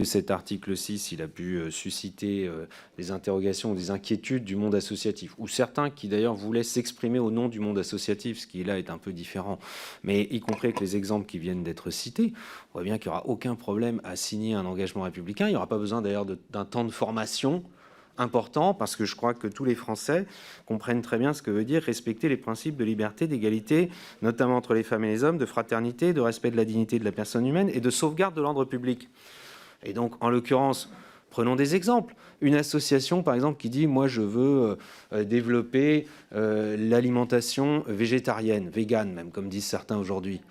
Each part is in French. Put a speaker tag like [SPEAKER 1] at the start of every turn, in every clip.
[SPEAKER 1] Cet article 6, il a pu susciter des interrogations, des inquiétudes du monde associatif, ou certains qui d'ailleurs voulaient s'exprimer au nom du monde associatif, ce qui là est un peu différent. Mais y compris avec les exemples qui viennent d'être cités, on voit bien qu'il n'y aura aucun problème à signer un engagement républicain. Il n'y aura pas besoin d'ailleurs d'un temps de formation important, parce que je crois que tous les Français comprennent très bien ce que veut dire respecter les principes de liberté, d'égalité, notamment entre les femmes et les hommes, de fraternité, de respect de la dignité de la personne humaine et de sauvegarde de l'ordre public. Et donc, en l'occurrence, prenons des exemples. Une association, par exemple, qui dit « moi, je veux développer l'alimentation végétarienne, végane même, comme disent certains aujourd'hui ».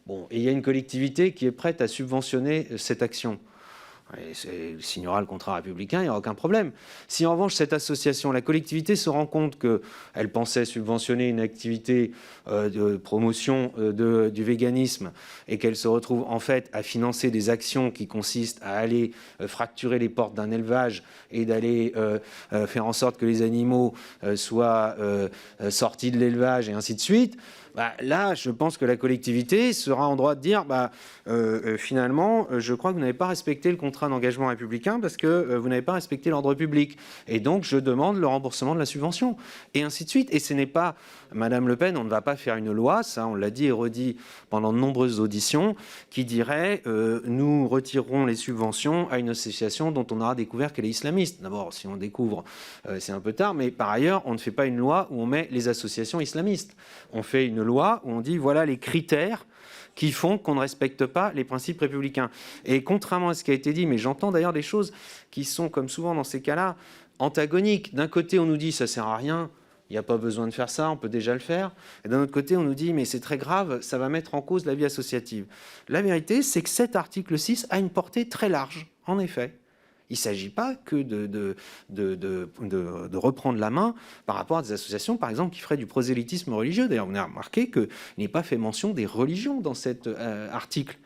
[SPEAKER 1] Bon, et il y a une collectivité qui est prête à subventionner cette action. Elle signera le contrat républicain, il n'y aura aucun problème. Si en revanche cette association, la collectivité se rend compte qu'elle pensait subventionner une activité de promotion du véganisme et qu'elle se retrouve en fait à financer des actions qui consistent à aller fracturer les portes d'un élevage et d'aller faire en sorte que les animaux soient sortis de l'élevage et ainsi de suite, là, je pense que la collectivité sera en droit de dire finalement, je crois que vous n'avez pas respecté le contrat d'engagement républicain parce que vous n'avez pas respecté l'ordre public. Et donc, je demande le remboursement de la subvention. Et ainsi de suite. Et ce n'est pas, Madame Le Pen, on ne va pas faire une loi, ça on l'a dit et redit pendant de nombreuses auditions, qui dirait nous retirerons les subventions à une association dont on aura découvert qu'elle est islamiste. D'abord, si on découvre, c'est un peu tard, mais par ailleurs, on ne fait pas une loi où on met les associations islamistes. On fait une loi où on dit voilà les critères qui font qu'on ne respecte pas les principes républicains. Et contrairement à ce qui a été dit, mais j'entends d'ailleurs des choses qui sont, comme souvent dans ces cas-là, antagoniques. D'un côté, on nous dit ça sert à rien, il n'y a pas besoin de faire ça, on peut déjà le faire. Et d'un autre côté, on nous dit mais c'est très grave, ça va mettre en cause la vie associative. La vérité, c'est que cet article 6 a une portée très large, en effet. Il ne s'agit pas que de reprendre la main par rapport à des associations, par exemple, qui feraient du prosélytisme religieux. D'ailleurs, vous avez remarqué qu'il n'est pas fait mention des religions dans cet article.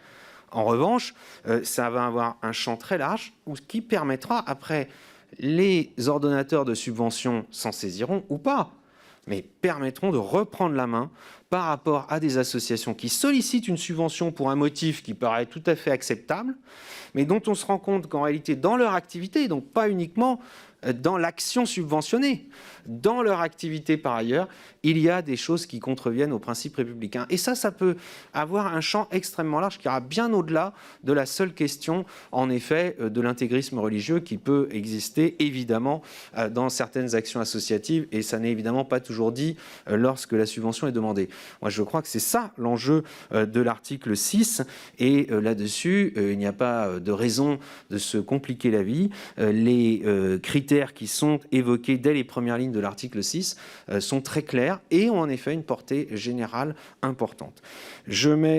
[SPEAKER 1] En revanche, ça va avoir un champ très large qui permettra, après, les ordonnateurs de subventions s'en saisiront ou pas, mais permettront de reprendre la main par rapport à des associations qui sollicitent une subvention pour un motif qui paraît tout à fait acceptable, mais dont on se rend compte qu'en réalité, dans leur activité, donc pas uniquement dans l'action subventionnée, dans leur activité par ailleurs, il y a des choses qui contreviennent aux principes républicains. Et ça peut avoir un champ extrêmement large qui ira bien au-delà de la seule question, en effet, de l'intégrisme religieux qui peut exister, évidemment, dans certaines actions associatives, et ça n'est évidemment pas toujours dit lorsque la subvention est demandée. Moi, je crois que c'est ça l'enjeu de l'article 6, et là-dessus, il n'y a pas de raison de se compliquer la vie. Les critères qui sont évoqués dès les premières lignes de l'article 6 sont très clairs et ont en effet une portée générale importante. Je mets